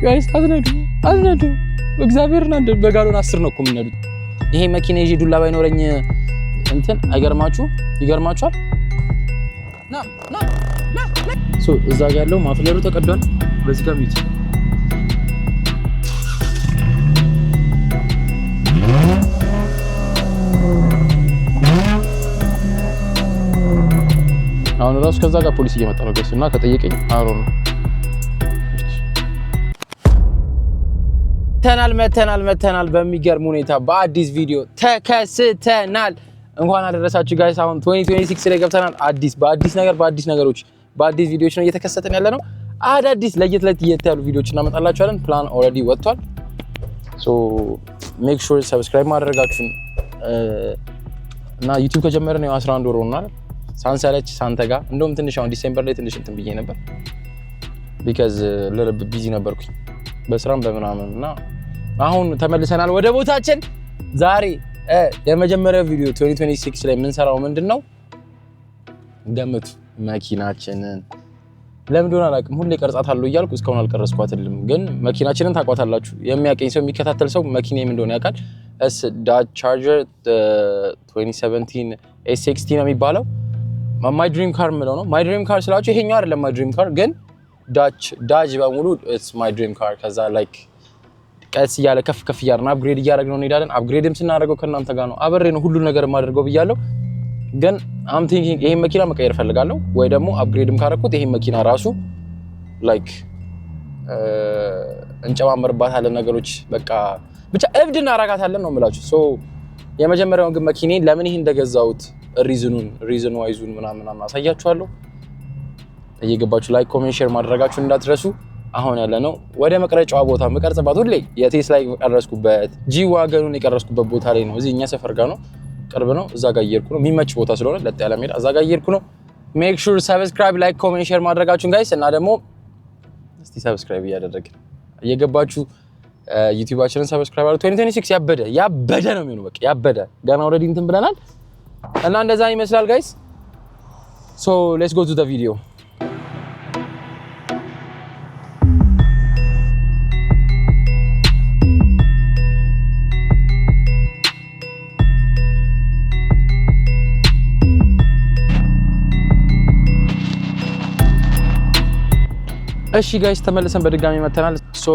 ጋይስ አዝነዱ እግዚአብሔርን አንድ በጋሎን 10 ነው እኮ የምንነዱት። ይሄ መኪና ይዤ ዱላ ባይኖረኝ እንትን ይገርማችኋል። ና እዛ ጋር ያለው ማፍለሩ ተቀዷል። በዚህ ጋር ሚት አሁን ራሱ ከዛ ጋር ፖሊስ እየመጣ ነው ጋይስ እና ከጠየቀኝ አሮ ነው። መተናል በሚገርም ሁኔታ በአዲስ ቪዲዮ ተከስተናል። እንኳን አደረሳችሁ ጋይስ። አሁን 2026 ላይ ገብተናል። በአዲስ ነገሮች በአዲስ ቪዲዮዎች ነው እየተከሰተን ያለ ነው። አዳዲስ ለየት ያሉ ቪዲዮዎች እናመጣላችኋለን። ፕላን ኦልሬዲ ወጥቷል። ሶ ሜክ ሹር ሰብስክራይብ ማድረጋችሁን እና ዩቲዩብ ከጀመረን ነው 11 ወር ሆኗል። ሳንሰለች ሳንተጋ እንደውም ትንሽ አሁን ዲሴምበር ላይ ትንሽ እንትን ብዬ ነበር ቢካዝ ለረብ ቢዚ ነበርኩኝ በስራም በምናምን እና አሁን ተመልሰናል ወደ ቦታችን። ዛሬ የመጀመሪያው ቪዲዮ 2026 ላይ የምንሰራው ምንድነው? ገምቱ። መኪናችንን ለምን እንደሆነ አላውቅም። ሁሌ ቀርጻታለሁ እያልኩ እስካሁን አልቀረጽኳትም፣ ግን መኪናችንን ታውቋታላችሁ። የሚያቀኝ ሰው የሚከታተል ሰው መኪናዬም እንደሆነ ያውቃል። ዳጅ ቻርጀር 2017 S60 ነው የሚባለው። ማይ ድሪም ካር ምለው ነው። ማይ ድሪም ካር ስላችሁ ይሄኛው አይደለም ማይ ድሪም ካር፣ ግን ዳጅ በሙሉ ኢትስ ማይ ድሪም ካር። ከዛ ላይክ ቀስ እያለ ከፍ እያልን አፕግሬድ እያደረግነው እንሄዳለን። አፕግሬድም ስናደርገው ከእናንተ ጋር ነው፣ አብሬ ነው ሁሉ ነገር የማደርገው ብያለሁ። ግን አም ቲንኪንግ ይሄን መኪና መቀየር ፈልጋለሁ፣ ወይ ደግሞ አፕግሬድም ካረኩት ይሄን መኪና ራሱ ላይክ እንጨማመርባታለን ነገሮች በቃ ብቻ እብድ እናረጋታለን ነው የምላችሁ። ሶ የመጀመሪያውን ግን መኪናዬን ለምን ይሄን እንደገዛሁት ሪዝን ዋይዙን ምናምን አሳያችኋለሁ። እየገባችሁ ላይክ ኮሜንት ሼር ማድረጋችሁን እንዳትረሱ። አሁን ያለ ነው ወደ መቅረጫዋ ቦታ መቀርጽባት ሁሌ የቴስላ የቀረስኩበት ጂ-ዋገኑን የቀረስኩበት ቦታ ላይ ነው። እዚህ እኛ ሰፈር ጋር ነው፣ ቅርብ ነው። እዛ ጋር እየሄድኩ ነው፣ የሚመች ቦታ ስለሆነ ለጥ ያለ ሜዳ እዛ ጋር እየሄድኩ ነው። ሜክ ሹር ሰብስክራይብ ላይክ ኮሜንት ሼር ማድረጋችሁን ጋይስ። እና ደግሞ እስቲ ሰብስክራይብ እያደረግን እየገባችሁ ዩቲዩባችንን ሰብስክራይብ አድርጉ። 2026 ያበደ ነው የሚሆነው። በቃ ያበደ ገና ኦልሬዲ እንትን ብለናል እና እንደዛ ይመስላል ጋይስ። ሶ ሌትስ ጎ ቱ ዘ ቪዲዮ። እሺ ጋይስ ተመልሰን በድጋሚ መተናል። ሶ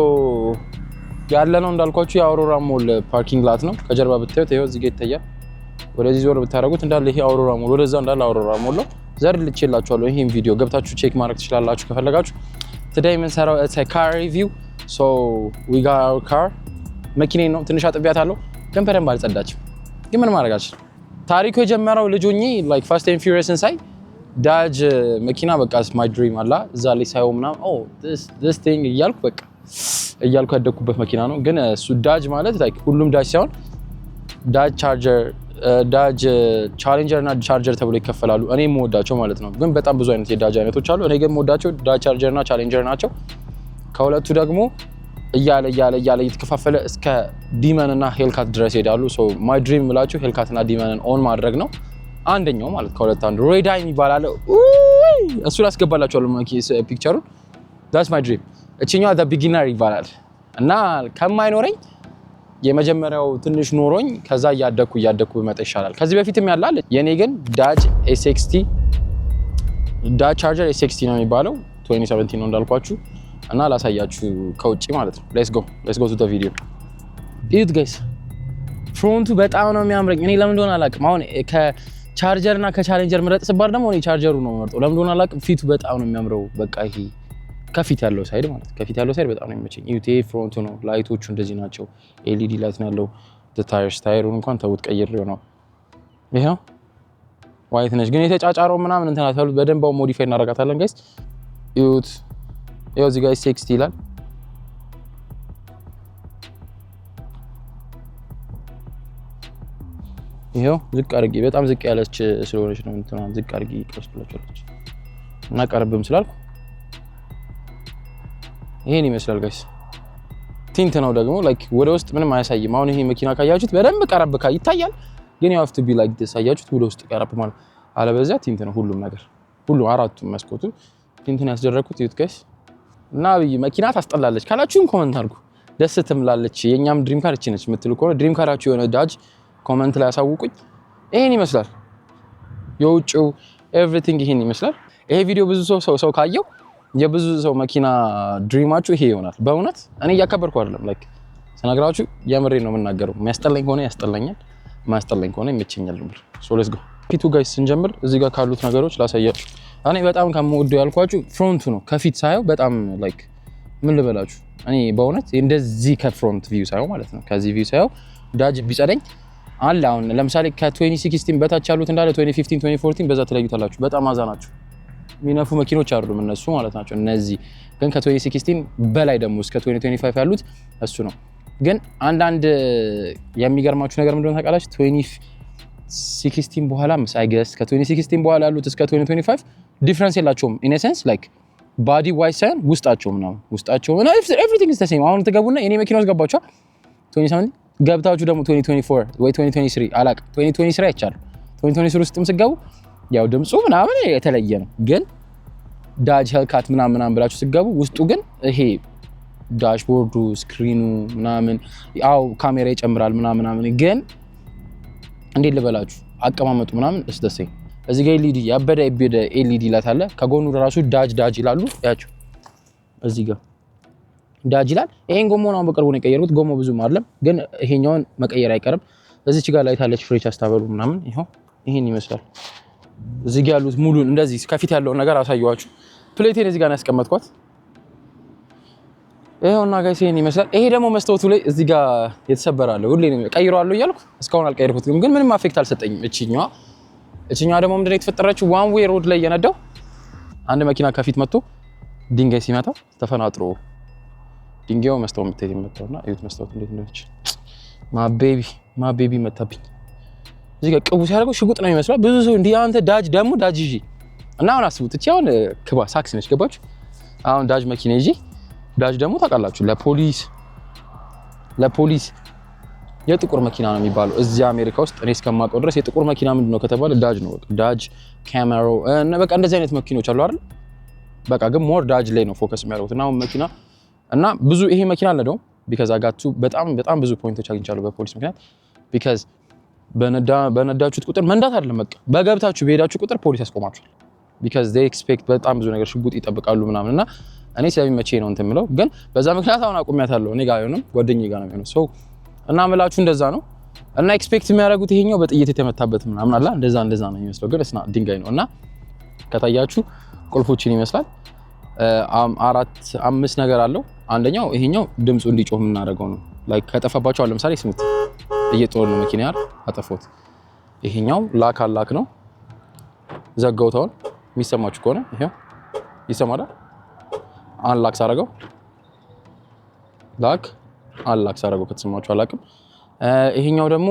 ያለነው እንዳልኳችሁ የአውሮራ ሞል ፓርኪንግ ላት ነው። ከጀርባ ብታዩት ይሄው እዚህ ጋር ይታያል። ወደዚህ ዞር ብታረጉት እንዳለ ይሄ አውሮራ ሞል፣ ወደዛ እንዳለ አውሮራ ሞል ነው። ዘር ልቼላችኋለሁ ይሄን ቪዲዮ ገብታችሁ ቼክ ማድረግ ትችላላችሁ ከፈለጋችሁ። ቱዴይ የምንሰራው ካር ሪቪው። ሶ ዊ ጋት አወር ካር። መኪናዬ ነው ትንሽ አጥቢያታለሁ፣ ግን በደንብ አልጸዳችም። ግን ምን ማድረግ አልችልም። ታሪኩ የጀመረው ልጅ ሆኜ ላይክ ፋስት ኤንድ ፊውሪየስን ሳይ ዳጅ መኪና በቃ ማይ ድሪም አላ እዛ ላይ ሳይው ምናምን this thing እያልኩ በቃ እያልኩ ያደኩበት መኪና ነው። ግን እሱ ዳጅ ማለት ላይክ ሁሉም ዳጅ ሳይሆን ዳጅ ቻሌንጀር እና ቻርጀር ተብሎ ይከፈላሉ። እኔ የምወዳቸው ማለት ነው። ግን በጣም ብዙ አይነት የዳጅ አይነቶች አሉ። እኔ ግን የምወዳቸው ዳጅ ቻርጀር እና ቻሌንጀር ናቸው። ከሁለቱ ደግሞ እያለ እየተከፋፈለ እስከ ዲመን እና ሄልካት ድረስ ይሄዳሉ። ሶ ማይ ድሪም ብላችሁ ሄልካት እና ዲመንን ኦን ማድረግ ነው። አንደኛው ማለት ከሁለት አንዱ ሬዳይ የሚባል አለ። እሱ ላስገባላችኋለሁ ፒክቸሩን። that's my dream። እቺኛው the beginner ይባላል እና ከማይኖረኝ የመጀመሪያው ትንሽ ኖሮኝ ከዛ እያደኩ ብመጣ ይሻላል። ከዚህ በፊትም ያላል የኔ ግን ዳጅ S60 ዳጅ ቻርጀር S60 ነው የሚባለው 2017 ነው እንዳልኳችሁ እና ላሳያችሁ ከውጪ ማለት ነው። let's go to the video። እዩት ጋይስ፣ ፍሮንቱ በጣም ነው የሚያምረኝ። እኔ ለምን እንደሆነ አላውቅም። አሁን ከቻርጀር እና ከቻሌንጀር ምረጥ ስባል ደግሞ እኔ ቻርጀሩ ነው የምመርጠው። ለምን እንደሆነ አላውቅም። ፊቱ በጣም ነው የሚያምረው። በቃ ይሄ ከፊት ያለው ሳይድ ማለት ከፊት ያለው ሳይድ በጣም ነው የሚመቸኝ። እዩት፣ ይሄ ፍሮንቱ ነው። ላይቶቹ እንደዚህ ናቸው። ኤልኢዲ ላይት ነው ያለው። ታየሩን እንኳን ተውት ቀይሬው ነው። ይሄ ነው ዋይት ነች፣ ግን የተጫጫረው ምናምን እንትን አታሉት። በደንብ ሞዲፋይ እናደርጋታለን ጋይስ። እዩት፣ ይኸው እዚህ ጋር S60 ይላል። ይሄው ዝቅ አድርጌ በጣም ዝቅ ያለች ስለሆነች ነው እንትና ዝቅ አድርጌ ቀርጽላችኋለች እና ቀርብም ስላልኩ ይሄን ይመስላል ጋይስ። ቲንት ነው ደግሞ ላይክ ወደ ውስጥ ምንም አያሳይም። አሁን ይሄ መኪና ካያችሁት በደንብ ቀረብ ይታያል፣ ግን you have to be like this አያችሁት፣ ወደ ውስጥ ቀረብ ማለት አለበዚያ ቲንት ነው ሁሉም ነገር። ሁሉም አራቱም መስኮቱ ቲንት ነው ያስደረኩት። እዩት ጋይስ፣ እና መኪና ታስጠላለች ካላችሁም ኮሜንት አድርጉ። ደስ ትምላለች የኛም ድሪም ካር እቺ ነች የምትሉ ከሆነ ድሪም ካራችሁ የሆነ ዳጅ ኮሜንት ላይ አሳውቁኝ። ይሄን ይመስላል የውጭው ኤቭሪቲንግ ይሄን ይመስላል። ይሄ ቪዲዮ ብዙ ሰው ካየው የብዙ ሰው መኪና ድሪማችሁ ይሄ ይሆናል። በእውነት እኔ እያከበርኩ አይደለም ላይክ ስነግራችሁ የምሬ ነው የምናገረው። የሚያስጠላኝ ከሆነ ያስጠላኛል፣ የማያስጠላኝ ከሆነ ይመቸኛል ነበር። ሶ ሌትስ ጎ ፊቱ ጋይስ ስንጀምር እዚህ ጋር ካሉት ነገሮች ላሳያችሁ። እኔ በጣም ከምወደው ያልኳችሁ ፍሮንቱ ነው። ከፊት ሳየው በጣም ላይክ ምን ልበላችሁ እኔ በእውነት እንደዚህ ከፍሮንት ቪው ሳየው ማለት ነው ከዚህ ቪው ሳየው ዳጅ ቢጸደኝ አለ። አሁን ለምሳሌ ከ2016 በታች ያሉት እንዳለ 2015 2014 በዛ ተለዩታላችሁ። በጣም አዛናችሁ የሚነፉ መኪኖች አይደሉም እነሱ ማለት ናቸው። እነዚህ ግን ከ2016 በላይ ደግሞ እስከ 2025 ያሉት እሱ ነው። ግን አንዳንድ የሚገርማችሁ ነገር ምንድነው ታውቃላችሁ? 2016 በኋላ አይገስ ከ2016 በኋላ ያሉት እስከ 2025 ዲፍረንስ የላቸውም። ኢን ሴንስ ላይክ ባዲ ዋይዝ ሳይሆን ውስጣቸው እና ኤቭሪቲንግ ኢዝ ዘ ሴም። አሁን ትገቡና የኔ መኪና ውስጥ ገባችሁ 27 ገብታችሁ ደግሞ 2024 ወይ 2023 አላውቅም 2023 አይቻልም 2023 ውስጥም ስገቡ ያው ድምፁ ምናምን የተለየ ነው። ግን ዳጅ ሄልካት ምናምን ብላችሁ ስገቡ ውስጡ ግን ይሄ ዳሽቦርዱ ስክሪኑ ምናምን ያው ካሜራ ይጨምራል ምናምን ግን እንዴት ልበላችሁ አቀማመጡ ምናምን እስደሰ እዚህ ጋር ኤልኢዲ ያበደ ኤልኢዲ ላት አለ። ከጎኑ ራሱ ዳጅ ይላሉ ያችሁ እዚህ ጋር ዳጅ ይላል። ይሄን ጎማውን አሁን በቅርቡ ነው የቀየሩት። ጎማው ብዙም አይደለም ግን ይሄኛውን መቀየር አይቀርም። እዚች ጋር ላይ ታለች ፍሬች አስታበሉ ምናምን ይሄው ይሄን ይመስላል። እዚህ ጋር ያሉት ሙሉ እንደዚህ ከፊት ያለውን ነገር አሳየዋችሁ። ፕሌቴን እዚህ ጋር ነው ያስቀመጥኳት። ይሄውና ጋይስ ይሄን ይመስላል። ይሄ ደግሞ መስታወቱ ላይ እዚህ ጋር የተሰበራለሁ ሁሌ ነው ቀይሯለሁ እያልኩ እስካሁን አልቀየርኩትም ግን ምንም አፌክት አልሰጠኝም። እቺኛዋ ደግሞ ምንድነው የተፈጠረችው? ዋን ዌይ ሮድ ላይ የነዳው አንድ መኪና ከፊት መጥቶ ድንጋይ ሲመታው ተፈናጥሮ ድንጋዩ መስታወት ምትሄድ ይመጣውና እዩት መስታወት እንዴት እንደሆነች ማቤቢ መታብኝ። እዚህ ጋር ቅቡ ሲያደርገው ሽጉጥ ነው የሚመስለው። ብዙ ሰው እንዲህ አንተ ዳጅ ይዤ እና አሁን አስቡት እቺ አሁን ክባ ሳክስ ነች ገባችሁ? አሁን ዳጅ መኪና ይዤ ዳጅ ደግሞ ታውቃላችሁ ለፖሊስ የጥቁር መኪና ነው የሚባለው እዚህ አሜሪካ ውስጥ እኔ እስከማውቀው ድረስ የጥቁር መኪና ምንድነው ከተባለ ዳጅ ነው። በቃ ዳጅ ካሜሮ እና በቃ እንደዚህ አይነት መኪኖች አሉ አይደል? በቃ ግን ሞር ዳጅ ላይ ነው ፎከስ የሚያደርጉት። እና አሁን መኪና እና ብዙ ይሄ መኪና አለ ደግሞ ቢካዝ አጋቱ በጣም ብዙ ፖይንቶች አግኝቻለሁ በፖሊስ ምክንያት። ቢካዝ በነዳችሁት ቁጥር መንዳት አይደለም በቃ በገብታችሁ በሄዳችሁ ቁጥር ፖሊስ ያስቆማችኋል። ቢካዝ they expect በጣም ብዙ ነገር ሽጉጥ ይጠብቃሉ ምናምን እና እኔ ስለሚመቸኝ ነው እንትን የምለው። ግን በዛ ምክንያት አሁን አቁሚያታለሁ። እኔ ጋር አይሆንም ጓደኛዬ ጋር ነው የሚሆነው። ሶ እና ምላችሁ እንደዛ ነው እና ኤክስፔክት የሚያደርጉት ይሄኛው በጥይት የተመታበት ምናምን አላ እንደዛ ነው የሚመስለው ግን እስና ድንጋይ ነው። እና ከታያችሁ ቁልፎችን ይመስላል 4-5 ነገር አለው። አንደኛው ይሄኛው ድምፁ እንዲጮህ የምናደርገው ነው። ላይክ ከጠፋባችሁ አለ ለምሳሌ ስሙት እየጦር ነው መኪና ያር አጠፎት። ይሄኛው ላክ ነው ዘጋውታውን የሚሰማችሁ ከሆነ ይሄው ይሰማል። አንላክስ አደረገው አንላክስ አደረገው ከተሰማችሁ አላውቅም። ይሄኛው ደግሞ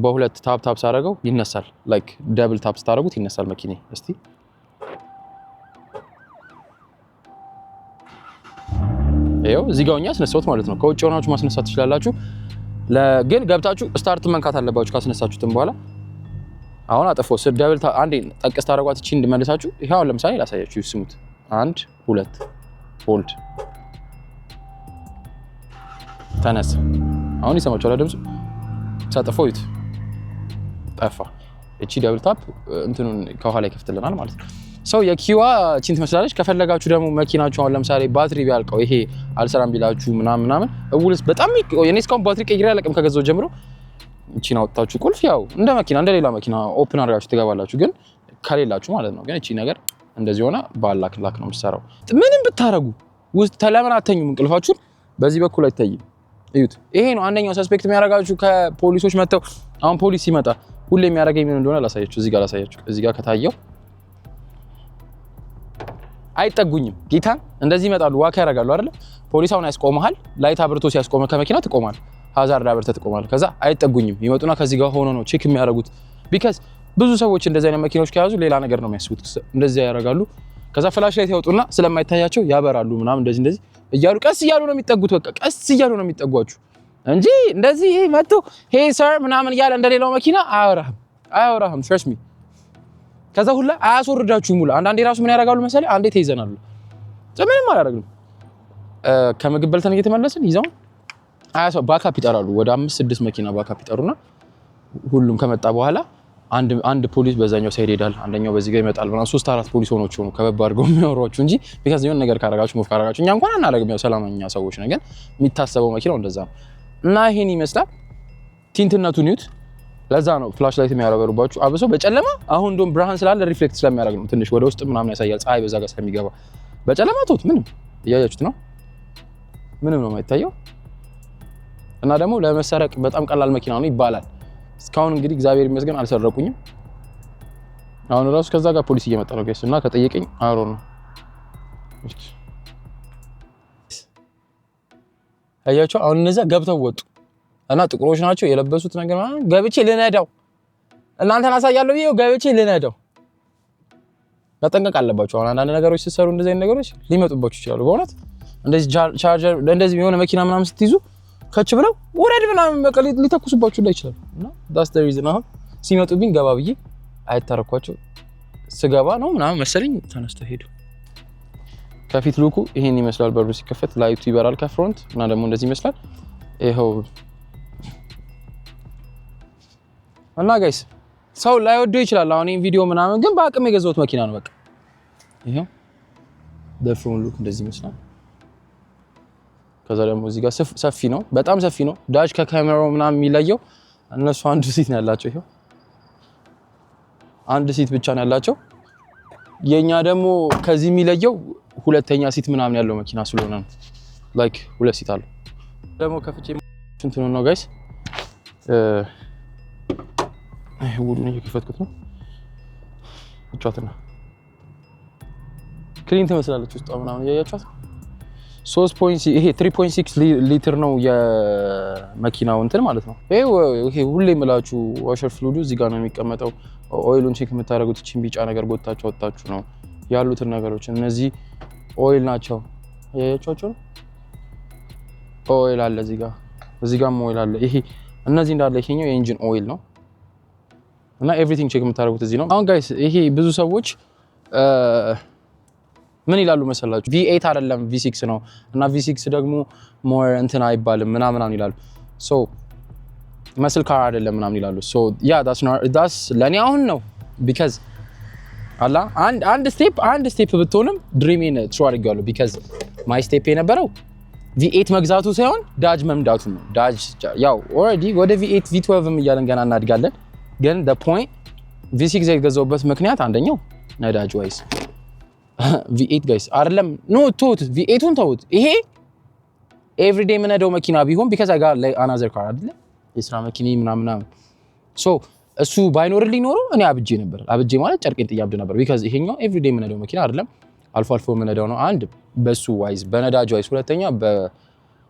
በሁለት ታፕ ሳደረገው ይነሳል። ላይክ ደብል ታፕ ስታደርጉት ይነሳል መኪና። እስቲ ይሄው እዚህ ጋር ሆኜ አስነሳሁት ማለት ነው። ከውጭ ሆናችሁ ማስነሳት ትችላላችሁ። ግን ገብታችሁ ስታርት መንካት አለባችሁ ካስነሳችሁትም በኋላ። አሁን አጠፋው ደብል አንዴ ጠቅስ ታደርጓት እቺ እንድመልሳችሁ። ይሄው ለምሳሌ ላሳያችሁ ስሙት 1 2 ሆልድ ተነስ። አሁን ይሰማችኋል ድምፁ። ሳጠፋው ይት ጠፋ። እቺ ደብል ታፕ እንትኑን ከኋላ ይከፍትልናል ማለት ነው። ሰው የኪዋ እቺን ትመስላለች። ከፈለጋችሁ ደግሞ መኪናችሁ አሁን ለምሳሌ ባትሪ ቢያልቀው ይሄ አልሰራም ቢላችሁ ምናምን እውልስ በጣም የኔ እስካሁን ባትሪ ቀይሬ አላውቅም ከገዛው ጀምሮ። እቺን አውጥታችሁ ቁልፍ ያው እንደ መኪና እንደሌላ መኪና ኦፕን አድርጋችሁ ትገባላችሁ። ግን ከሌላችሁ ማለት ነው። ግን እቺ ነገር እንደዚህ ሆና ባላክ ነው የምትሰራው። ምንም ብታረጉ ውስጥ ተለምን አተኙም እንቅልፋችሁን በዚህ በኩል አይታይም። እዩት። ይሄ ነው አንደኛው ሰስፔክት የሚያደርጋችሁ ከፖሊሶች መተው። አሁን ፖሊስ ሲመጣ ሁሌ የሚያደርገኝ ምን እንደሆነ ላሳያችሁ። እዚህ ጋር ከታየው አይጠጉኝም። ጌታን እንደዚህ ይመጣሉ ዋካ ያደርጋሉ አይደል? ፖሊስ አሁን ያስቆመሃል። ላይት አብርቶ ሲያስቆመ ከመኪና ትቆማል። ሃዛርድ አብርተህ ትቆማል። ከዛ አይጠጉኝም። ይመጡና ከዚህ ጋር ሆኖ ነው ቼክ የሚያደርጉት። ቢካዝ ብዙ ሰዎች እንደዚህ አይነት መኪኖች ከያዙ ሌላ ነገር ነው የሚያስቡት። እንደዚህ ያደርጋሉ። ከዛ ፍላሽ ላይት ያወጡና ስለማይታያቸው ያበራሉ ምናምን እንደዚህ እያሉ ቀስ እያሉ ነው የሚጠጉት። በቃ ቀስ እያሉ ነው የሚጠጓችሁ እንጂ እንደዚህ መጥቶ ሄይ ሰር ምናምን እያለ እንደሌላው መኪና አያወራህም። ትረስት ሚ። ከዛ ሁላ አያስወርዳችሁም። ሁላ አንዳንዴ ራሱ ምን ያደርጋሉ መሰለኝ? አንዴ ተይዘናሉ ምንም አላደረግንም። ከምግብ በልተን እየተመለስን ይዘው አያሰው ባካፕ ይጠራሉ። ወደ 5-6 መኪና ባካፕ ይጠሩና ሁሉም ከመጣ በኋላ አንድ ፖሊስ በዛኛው ሳይድ ይሄዳል፣ አንደኛው በዚህ ጋር ይመጣል። ምናምን 3-4 ፖሊስ ሆኖች ሆኖ ከበብ አድርገው የሚያወሯችሁ እንጂ ቢካዝ የሆነ ነገር ካረጋችሁ ሞፍ ካረጋችሁ እኛ እንኳን አናደርግም። ያው ሰላማኛ ሰዎች ነን፣ ግን የሚታሰበው መኪናው እንደዛ ነው። እና ይሄን ይመስላል። ቲንትነቱን ይዩት። ለዛ ነው ፍላሽ ላይት የሚያበሩባችሁ አብሶ በጨለማ። አሁን እንደውም ብርሃን ስላለ ሪፍሌክት ስለሚያደርግ ነው ትንሽ ወደ ውስጥ ምናምን ያሳያል፣ ፀሐይ በዛ ጋር ስለሚገባ። በጨለማ ተውት፣ ምንም እያያችሁት ነው፣ ምንም ነው የማይታየው። እና ደግሞ ለመሰረቅ በጣም ቀላል መኪና ነው ይባላል። እስካሁን እንግዲህ እግዚአብሔር ይመስገን አልሰረቁኝም። አሁን ራሱ ከዛ ጋር ፖሊስ እየመጣ ነው ጋይስ፣ እና ከጠየቀኝ አሮ ነው። አያችሁ አሁን እነዛ ገብተው ወጡ እና ጥቁሮች ናቸው የለበሱት ነገር ማለት ገብቼ ልነዳው እናንተን አሳያለሁ ብዬ ገብቼ ልነዳው። መጠንቀቅ አለባችሁ። አሁን አንዳንድ ነገሮች ሲሰሩ እንደዚህ አይነት ነገሮች ሊመጡባችሁ ይችላሉ። በእውነት እንደዚህ ቻርጀር እንደዚህ የሆነ መኪና ምናምን ስትይዙ ከች ብለው ወረድ ምናምን በቃ ሊተኩሱባችሁ ላይ ይችላል። እና that's the reason አሁን ሲመጡብኝ ገባ ብዬ አይተረኳቸው ስገባ ነው ምናምን መሰለኝ ተነስተው ሄዱ። ከፊት ሉኩ ይሄን ይመስላል። በሩ ሲከፈት ላይቱ ይበራል ከፍሮንት እና ደግሞ እንደዚህ ይመስላል። ይሄው እና ጋይስ ሰው ላይወደው ይችላል አሁን ይሄን ቪዲዮ ምናምን፣ ግን በአቅም የገዛሁት መኪና ነው በቃ። ይሄው በፍሮንት ሉክ እንደዚህ ይመስላል። ከዛ ደግሞ እዚህ ጋር ሰፊ ነው፣ በጣም ሰፊ ነው። ዳጅ ከካሜራው ምናምን የሚለየው እነሱ አንድ ሲት ነው ያላቸው። ይሄው አንድ ሲት ብቻ ነው ያላቸው። የኛ ደግሞ ከዚህ የሚለየው ሁለተኛ ሲት ምናምን ያለው መኪና ስለሆነ ነው። ላይክ ሁለት ሲት አለው። ደግሞ ከፍቼ እንትኑ ነው ጋይስ ሁሉን እየከፈትኩት ነው። እጫትና ክሊን ትመስላለች ውስጥ ምናምን እያያችኋት 3.6 ይሄ 3.6 ሊትር ነው የመኪናው እንትን ማለት ነው። ይሄ ሁሌ የምላችሁ ዋሸር ፍሉዱ እዚህ ጋር ነው የሚቀመጠው። ኦይሉን ቼክ የምታደርጉት እቺን ቢጫ ነገር ጎታችሁ ወጣችሁ ነው ያሉትን ነገሮች። እነዚህ ኦይል ናቸው ያያችኋቸው ነው። ኦይል አለ እዚህ ጋርም ኦይል አለ። ይሄ እነዚህ እንዳለ ይሄኛው የኢንጂን ኦይል ነው እና ኤቭሪቲንግ ቼክ የምታደርጉት እዚህ ነው። አሁን ጋይስ ይሄ ብዙ ሰዎች ምን ይላሉ መሰላችሁ? V8 አይደለም V6 ነው እና V6 ደግሞ ሞር እንትን አይባልም ምናምን ይላሉ። ሶ መስል ካር አይደለም ምናምን ይላሉ። ሶ ያ that's ለኔ አሁን ነው ቢካዝ አላ አንድ ስቴፕ ብትሆንም ድሪሜን ትሩ አድርጌዋለሁ። ቢካዝ ማይ ስቴፕ የነበረው V8 መግዛቱ ሳይሆን ዳጅ መምዳቱ ነው። ዳጅ ያው ኦልሬዲ ወደ V8 V12 እያለን ገና እናድጋለን። ግን the point V6 የገዛሁበት ምክንያት አንደኛው ነዳጅ ዋይስ V8 ጋይስ አይደለም ኖ ቶት V8ን ተውት። ይሄ ኤቭሪዴይ የምነዳው መኪና ቢሆን because I got like another car አይደለ የስራ መኪና ምናምን ሶ እሱ ባይኖርልኝ ኖሮ እኔ አብጄ ነበር። አብጄ ማለት ጨርቄን ጥያብድ ነበር። because ይሄኛው ኤቭሪዴይ የምነዳው መኪና አይደለም፣ አልፎ የምነዳው ነው። አንድ በሱ ዋይዝ በነዳጅ ዋይዝ፣ ሁለተኛ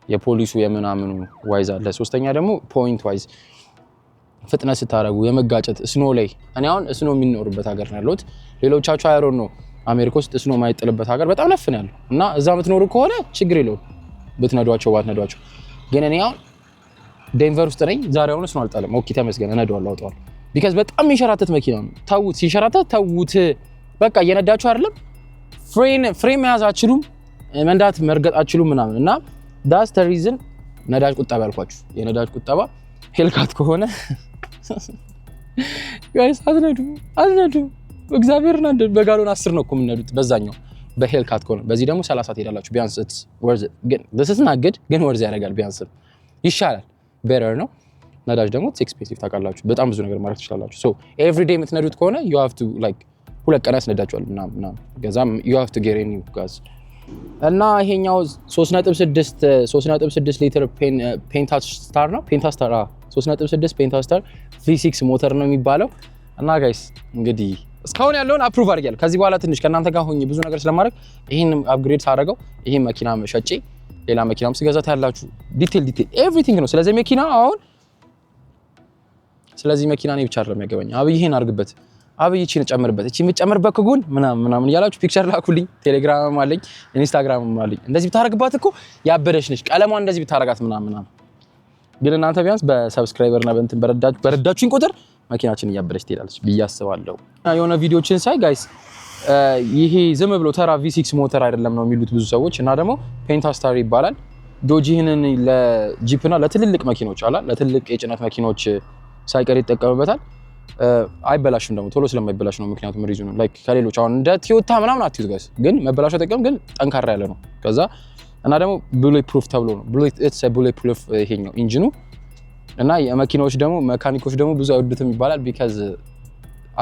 የፖሊሱ የምናምኑ ዋይዝ አለ፣ ሶስተኛ ደግሞ ፖይንት ዋይዝ ፍጥነት ስታረጉ የመጋጨት ስኖ ላይ እኔ አሁን ስኖ የሚኖርበት ሀገር ነው ያለሁት። ሌሎቻችሁ አይሮን ነው አሜሪካ ውስጥ ስኖ ማይጥልበት ሀገር በጣም ነፍ ነው ያለው እና እዛ የምትኖሩ ከሆነ ችግር የለውም ብትነዷቸው ባትነዷቸው። ግን እኔ አሁን ዴንቨር ውስጥ ነኝ። ዛሬ አሁን ስኖ አልጣለም። ኦኬ ተመስገን፣ እነዳዋለሁ አውጣዋለሁ። ቢካዝ በጣም የሚንሸራተት መኪና ነው። ተውት፣ ሲንሸራተት ተውት። በቃ እየነዳችሁ አይደለም ፍሬን መያዝ አትችሉም፣ መንዳት መርገጥ አትችሉም ምናምን እና ዳስ ዘ ሪዝን ነዳጅ ቁጠባ ያልኳችሁ። የነዳጅ ቁጠባ ሄልካት ከሆነ ጋይስ አትነዱ እግዚአብሔርን አንድ በጋሎን 10 ነው እኮ የምንነዱት በዛኛው በሄልካት ከሆነ። በዚህ ደግሞ 30 ትሄዳላችሁ ቢያንስ ወርዝ ግን this is not good ግን ወርዝ ያደርጋል ቢያንስ ይሻላል better ነው። ነዳጅ ደግሞ ኤክስፔንሲቭ ታውቃላችሁ፣ በጣም ብዙ ነገር ማድረግ ትችላላችሁ። ሶ ኤቭሪ ዴይ የምትነዱት ከሆነ you have to like ሁለት ቀን ያስነዳችኋል ምናምን ገዛም you have to get any gas እና ይሄኛው 3.6 ሊትር ፔንታስታር ነው 3.6 ፔንታስታር V6 ሞተር ነው የሚባለው። እና ጋይስ እንግዲህ እስካሁን ያለውን አፕሩቭ አድርጌያለሁ። ከዚህ በኋላ ትንሽ ከእናንተ ጋር ሆኜ ብዙ ነገር ስለማድረግ ይሄን አፕግሬድ ሳደርገው ይሄን መኪና ሸጬ ሌላ መኪናም ስገዛት ያላችሁ ዲቴል ኤቭሪቲንግ ነው ስለዚህ መኪና። አሁን ስለዚህ መኪና እኔ ብቻ አይደለም ያገባኝ። አብይ ይሄን አድርግበት፣ አብይ እቺን ጨምርበት፣ እቺ የምትጨምርበት ከጎን ምናምን እያላችሁ ፒክቸር ላኩልኝ። ቴሌግራምም አለኝ ኢንስታግራምም አለኝ። እንደዚህ ብታረግባት እኮ ያበደሽ ነሽ፣ ቀለሟን እንደዚህ ብታረጋት ምናምን። ግን እናንተ ቢያንስ በሰብስክራይበር እና በእንትን በረዳችሁኝ ቁጥር መኪናችን እያበደች ትሄዳለች ብዬ አስባለሁ። የሆነ ቪዲዮችን ሳይ ጋይስ ይሄ ዝም ብሎ ተራ V6 ሞተር አይደለም ነው የሚሉት ብዙ ሰዎች እና ደግሞ ፔንታስታር ይባላል። ዶጂ ይህንን ለጂፕ እና ለትልልቅ መኪኖች ለትልቅ የጭነት መኪኖች ሳይቀር ይጠቀምበታል። አይበላሽም ደግሞ ቶሎ ስለማይበላሽ ነው ምክንያቱም ሪዝኑ ላይክ ከሌሎች አሁን እንደ ቶዮታ ምናምን አትዩት ጋይስ ግን መበላሽ አይጠቀም ግን ጠንካራ ያለ ነው። ከዛ እና ደግሞ ቡሌት ፕሩፍ ተብሎ ነው ቡሌት ፕሩፍ ይሄኛው ኢንጂኑ እና የመኪናዎች ደግሞ መካኒኮች ደግሞ ብዙ አይወዱትም ይባላል ቢካዝ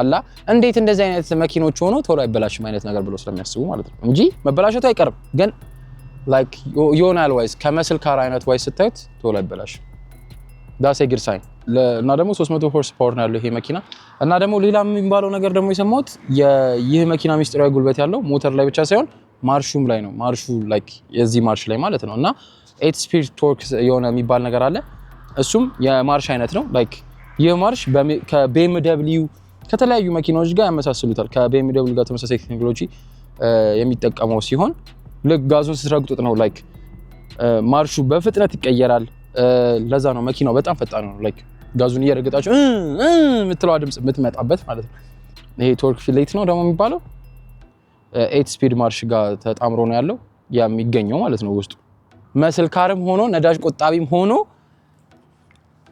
አላ እንዴት እንደዚህ አይነት መኪኖች ሆኖ ቶሎ አይበላሽም አይነት ነገር ብሎ ስለሚያስቡ ማለት ነው እንጂ መበላሸቱ አይቀርም ግን ላይክ ዮናል ዋይስ ከመስል ካር አይነት ዋይስ ስታዩት ቶሎ አይበላሽም። ዳስ ኤ ሳይን እና ደግሞ 300 ሆርስ ፓወር ነው ያለው ይሄ መኪና እና ደግሞ ሌላ የሚባለው ነገር ደግሞ የሰማሁት ይህ መኪና ሚስጥራዊ ጉልበት ያለው ሞተር ላይ ብቻ ሳይሆን ማርሹም ላይ ነው። ማርሹ ላይክ የዚህ ማርሽ ላይ ማለት ነው እና 8 ስፒድ ቶርክ የሆነ የሚባል ነገር አለ። እሱም የማርሽ አይነት ነው ላይክ ይህ ማርሽ ከBMW ከተለያዩ መኪናዎች ጋር ያመሳስሉታል። ከBMW ጋር ተመሳሳይ ቴክኖሎጂ የሚጠቀመው ሲሆን ልክ ጋዙን ስትረግጡት ነው ላይክ ማርሹ በፍጥነት ይቀየራል። ለዛ ነው መኪናው በጣም ፈጣን ነው ላይክ ጋዙን እየረገጣችሁ የምትለዋ ድምጽ የምትመጣበት ማለት ነው። ይሄ ቶርክ ፊሌት ነው ደግሞ የሚባለው 8 ስፒድ ማርሽ ጋር ተጣምሮ ነው ያለው የሚገኘው ማለት ነው። ውስጡ መስል ካርም ሆኖ ነዳጅ ቆጣቢም ሆኖ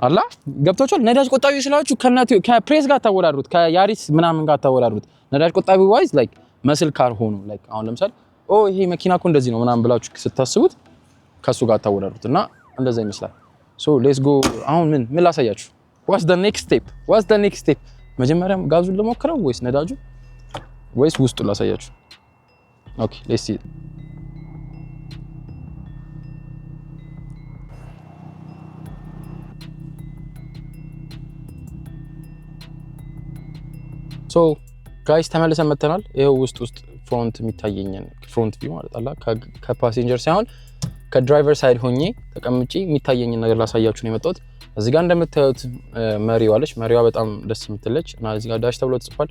አላ ገብታችኋል። ነዳጅ ቆጣቢ ስላችሁ ከፕሬስ ጋር ታወዳድሩት ከያሪስ ምናምን ጋር ታወዳድሩት። ነዳጅ ቆጣቢ ዋይዝ ላይክ መስል ካር ሆኖ ላይክ አሁን ለምሳሌ ይሄ መኪና እኮ እንደዚህ ነው ምናምን ብላችሁ ስታስቡት ከሱ ጋር ታወዳድሩት እና እንደዛ ይመስላል። ሶ ሌትስ ጎ አሁን ምን ላሳያችሁ? ዋትስ ዘ ኔክስት ስቴፕ? መጀመሪያም ጋዙን ልሞክረው ወይስ ነዳጁ ወይስ ውስጡ ላሳያችሁ? ኦኬ ሌትስ ሲ። ሶ ጋይስ ተመልሰን መተናል። ይሄው ውስጥ ፍሮንት የሚታየኝን ፍሮንት ቪው ማለት አላ ከፓሴንጀር ሳይሆን ከድራይቨር ሳይድ ሆኜ ተቀምጬ የሚታየኝን ነገር ላሳያችሁ ነው የመጣሁት። እዚህ ጋር እንደምታዩት መሪዋ አለች። መሪዋ በጣም ደስ የምትለች እና እዚህ ጋር ዳሽ ተብሎ ተጽፏል።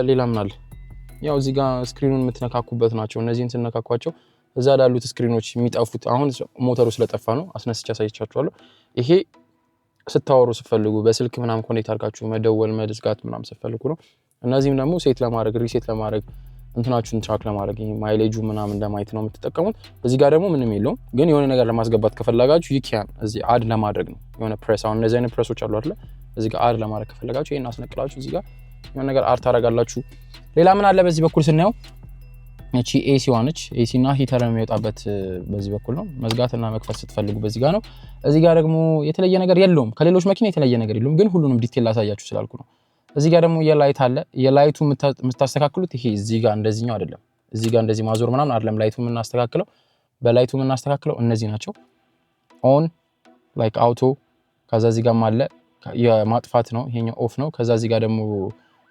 ሌላ ምን አለ? ያው እዚህ ጋር ስክሪኑን የምትነካኩበት ናቸው። እነዚህን ስነካኳቸው እዛ ላሉት ስክሪኖች የሚጠፉት አሁን ሞተሩ ስለጠፋ ነው። አስነስቼ አሳይቻችኋለሁ። ይሄ ስታወሩ ስትፈልጉ በስልክ ምናምን ኮኔክት አድርጋችሁ መደወል መዝጋት ምናምን ስትፈልጉ ነው። እነዚህም ደግሞ ሴት ለማድረግ ሪሴት ለማድረግ እንትናችሁን ትራክ ለማድረግ ይሄ ማይሌጁ ምናምን ለማየት ነው የምትጠቀሙት። እዚህ ጋር ደግሞ ምንም የለውም ግን የሆነ ነገር ለማስገባት ከፈለጋችሁ ይኪያን እዚህ አድ ለማድረግ ነው የሆነ ፕሬስ። አሁን እነዚህ አይነት ፕሬሶች አሉ አይደል? እዚህ ጋር አድ ለማድረግ ከፈለጋችሁ ይሄን አስነቅላችሁ እዚህ ጋር የሆነ ነገር አድ ታደርጋላችሁ። ሌላ ምን አለ በዚህ በኩል ስናየው እቺ ኤሲ ዋነች። ኤሲ እና ሂተር የሚወጣበት በዚህ በኩል ነው። መዝጋትና መክፈት ስትፈልጉ በዚህ ጋር ነው። እዚህ ጋር ደግሞ የተለየ ነገር የለውም። ከሌሎች መኪና የተለየ ነገር የለውም ግን ሁሉንም ዲቴል ላሳያችሁ ስላልኩ ነው። እዚህ ጋር ደግሞ የላይት አለ። የላይቱ የምታስተካክሉት ይሄ እዚህ ጋር እንደዚህኛው አይደለም። እዚህ ጋር እንደዚህ ማዞር ምናምን አይደለም ላይቱ የምናስተካክለው። በላይቱ የምናስተካክለው እነዚህ ናቸው። ኦን ላይክ አውቶ፣ ከዛ እዚህ ጋር አለ የማጥፋት ነው። ይሄኛው ኦፍ ነው። ከዛ እዚህ ጋር ደግሞ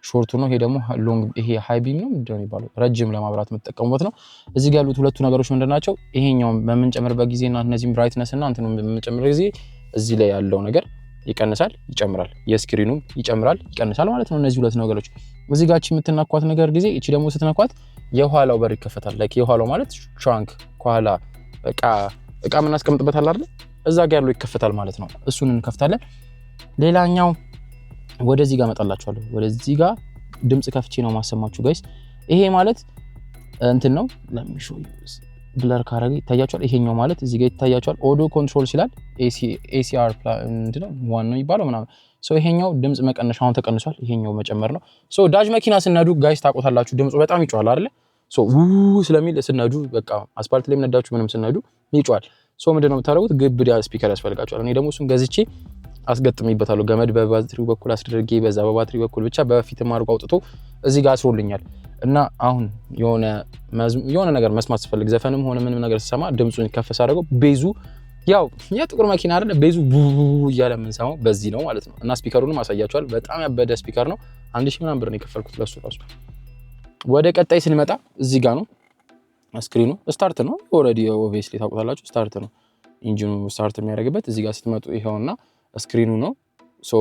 ሾርቱ ነው። ይሄ ደግሞ ሎንግ፣ ይሄ ሃይ ቢም ነው ምንድነው የሚባለው? ረጅም ለማብራት የምትጠቀሙበት ነው። እዚህ ጋር ያሉት ሁለቱ ነገሮች ምንድናቸው? ይሄኛው በምንጨምርበት ጊዜ እና እነዚህም ብራይትነስ እና እንትኑ በምንጨምር ጊዜ እዚህ ላይ ያለው ነገር ይቀንሳል ይጨምራል። የስክሪኑ ይጨምራል ይቀንሳል ማለት ነው። እነዚህ ሁለት ነገሮች እዚህ ጋር የምትነኳት ነገር ጊዜ እቺ ደግሞ ስትነኳት የኋላው በር ይከፈታል። ላይክ የኋላው ማለት ትራንክ ከኋላ እቃ ምናስቀምጥበት አለ አይደል? እዛ ጋር ያለው ይከፈታል ማለት ነው። እሱን እንከፍታለን። ሌላኛው ወደዚህ ጋር መጣላችኋለሁ። ወደዚህ ጋር ድምጽ ከፍቼ ነው ማሰማችሁ ጋይስ። ይሄ ማለት እንትን ነው ለሚሾ ብለር ካረገ ይታያችኋል። ይሄኛው ማለት እዚህ ጋር ይታያችኋል። ኦዲዮ ኮንትሮል ይላል። ACR ምንድነው ዋናው ይባላል ምናምን። ሶ ይሄኛው ድምጽ መቀነሻውን ተቀንሷል። ይሄኛው መጨመር ነው። ሶ ዳጅ መኪና ስነዱ ጋይስ ታቆታላችሁ ድምጹ በጣም ይጫዋል አይደል? ሶ ስለሚል ስነዱ በቃ አስፓልት ላይ ምነዳችሁ ምንም ስነዱ ይጫዋል። ሶ ምንድነው የምታደርጉት? ግብዳ ስፒከር ያስፈልጋችኋል። እኔ ደግሞ እሱን ገዝቼ አስገጥምይበታለሁ። ገመድ በባትሪው በኩል አስደርጌ በዛ በባትሪው በኩል ብቻ በፊትም አድርጎ አውጥቶ እዚህ ጋር አስሮልኛል። እና አሁን የሆነ ነገር መስማት ስፈልግ ዘፈንም ሆነ ምንም ነገር ስሰማ ድምጹን ከፈስ አድርገው ቤዙ ያው የጥቁር መኪና አይደለ ቤዙ እያለ የምንሰማው በዚህ ነው ማለት ነው። እና ስፒከሩንም አሳያችኋል። በጣም ያበደ ስፒከር ነው። 1000 ምናምን ብር ነው የከፈልኩት ለሱ ራሱ። ወደ ቀጣይ ስንመጣ እዚህ ጋር ነው ስክሪኑ ስታርት ነው። ኦሬዲ ኦብቪየስሊ ታውቁታላችሁ ስታርት ነው ኢንጂኑ ስታርት የሚያደርግበት። እዚህ ጋር ስትመጡ ይሄውና ስክሪኑ ነው። ሶ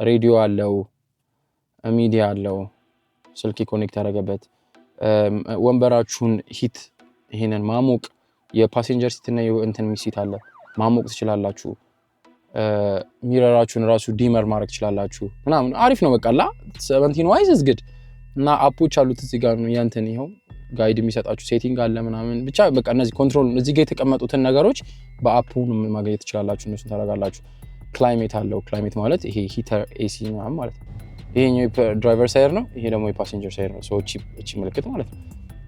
ሬዲዮ አለው፣ ሚዲያ አለው፣ ስልክ ኮኔክት ያደረገበት፣ ወንበራችሁን ሂት ይሄንን ማሞቅ፣ የፓሴንጀር ሲት እና እንትን ሲት አለ ማሞቅ ትችላላችሁ። ሚረራችሁን ራሱ ዲመር ማድረግ ትችላላችሁ ምናምን አሪፍ ነው። በቃላ 17 ዋይዝ is good እና አፖች አሉት እዚህ ጋር ነው ያንተን ይሄው ጋይድ የሚሰጣችሁ ሴቲንግ አለ ምናምን ብቻ በቃ እነዚህ ኮንትሮል እዚህ ጋር የተቀመጡትን ነገሮች በአፑ ማግኘት ትችላላችሁ እነሱን ታረጋላችሁ ክላይሜት አለው ክላይሜት ማለት ይሄ ሂተር ኤሲ ምናምን ማለት ነው ይሄኛው ድራይቨር ሳይድ ነው ይሄ ደግሞ የፓሴንጀር ሳይድ ነው እቺ ምልክት ማለት ነው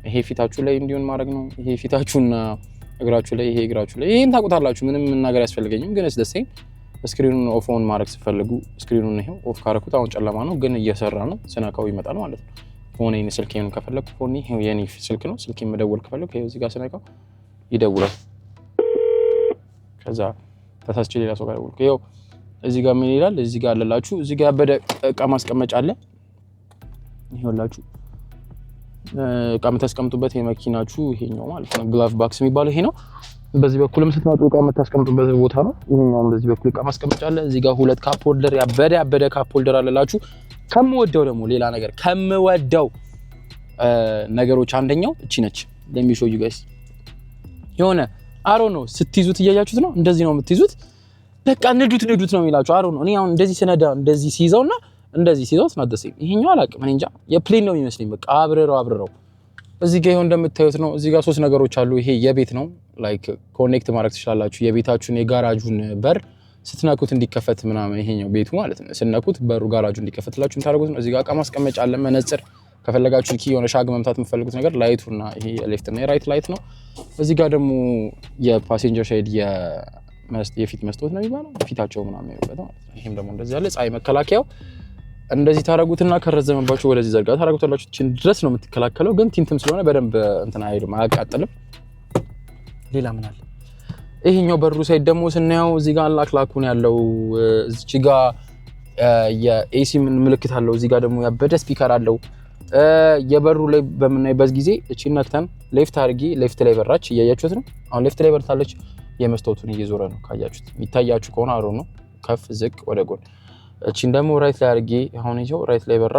ይሄ ፊታችሁ ላይ እንዲሆን ማድረግ ነው ይሄ ፊታችሁና እግራችሁ ላይ ይሄ እግራችሁ ላይ ይሄን ታውቁታላችሁ ምንም መናገር ያስፈልገኝም ግን ደስ ስክሪኑን ኦፍ ኦን ማድረግ ሲፈልጉ ስክሪኑን ይሄው ኦፍ ካረኩት አሁን ጨለማ ነው ግን እየሰራ ነው ስነካው ይመጣል ማለት ነው ፎኔን ስልኬን ከፈለኩ ፎኔ ይሄው የኔ ስልክ ነው ስልኬን መደወል ከፈለኩ ይሄው እዚህ ጋር ስነካው ይደውላል ከዛ ተሳስቼ ሌላ ሰው ጋር ደውልኩ ይሄው እዚህ ጋር ምን ይላል እዚህ ጋር አለላችሁ እዚህ ጋር ያበደ እቃ ማስቀመጫ አለ ይሄውላችሁ እቃ የምታስቀምጡበት የመኪናችሁ ይሄኛው ማለት ነው ግላቭ ባክስ የሚባለው ይሄ ነው በዚህ በኩልም ስትመጡ እቃ የምታስቀምጡበት ቦታ ነው ይሄኛው በዚህ በኩል እቃ ማስቀመጫ አለ እዚህ ጋር ሁለት ካፕ ሆልደር ያበደ ካፕ ሆልደር አለላችሁ ከምወደው ደግሞ ሌላ ነገር ከምወደው ነገሮች አንደኛው እቺ ነች let me show you guys የሆነ አሮ ነው ስትይዙት እያያችሁት ነው እንደዚህ ነው የምትይዙት በቃ ንዱት ነው የሚላችሁ አሮ ነው እኔ አሁን እንደዚህ ስነዳ እንደዚህ ሲይዘውና እንደዚህ ሲይዘውት ነው ደስ ይሄኛው አላቅም እኔ እንጃ የፕሌን ነው የሚመስለኝ በቃ አብረረው እዚህ ጋር ይሄው እንደምታዩት ነው እዚህ ጋር ሶስት ነገሮች አሉ ይሄ የቤት ነው ላይክ ኮኔክት ማድረግ ትችላላችሁ የቤታችሁን የጋራጁን በር ስትነኩት እንዲከፈት ምናምን ይሄኛው ቤቱ ማለት ነው ስነኩት በሩ ጋራጁ እንዲከፈትላችሁ እንታረጉት ነው እዚህ ጋር እቃ ማስቀመጫ አለ መነጽር ከፈለጋችሁ ኪ የሆነ ሻግ መምታት የምትፈልጉት ነገር ላይቱና ይሄ የሌፍት እና የራይት ላይት ነው እዚህ ጋር ደግሞ የፓሴንጀር ሳይድ የፊት መስታወት ነው የሚባለው ፊታቸው ምናምን ነው ማለት ነው ይሄም ደግሞ እንደዚህ ያለ ፀሐይ መከላከያው እንደዚህ ታረጉትና ከረዘመባችሁ ወደዚህ ዘርጋ ታረጉታላችሁ እቺን ድረስ ነው የምትከላከለው ግን ቲንትም ስለሆነ በደንብ እንትና አይልም አያቃጥልም ሌላ ምን አለ ይሄኛው በሩ ሳይድ ደግሞ ስናየው እዚህ ጋር ላክላኩን ያለው እዚህ ጋር የኤሲ ምልክት አለው እዚህ ጋር ደግሞ ያበደ ስፒከር አለው የበሩ ላይ በምናይበት ጊዜ እቺ ነክተን ሌፍት አድርጊ ሌፍት ላይ በራች እያያችሁት ነው አሁን ሌፍት ላይ በርታለች የመስታወቱን እየዞረ ነው ካያችሁት የሚታያችሁ ከሆነ አሮ ነው ከፍ ዝቅ ወደ ጎን እቺን ደግሞ ራይት ላይ አድርጊ አሁን ይሄው ራይት ላይ በራ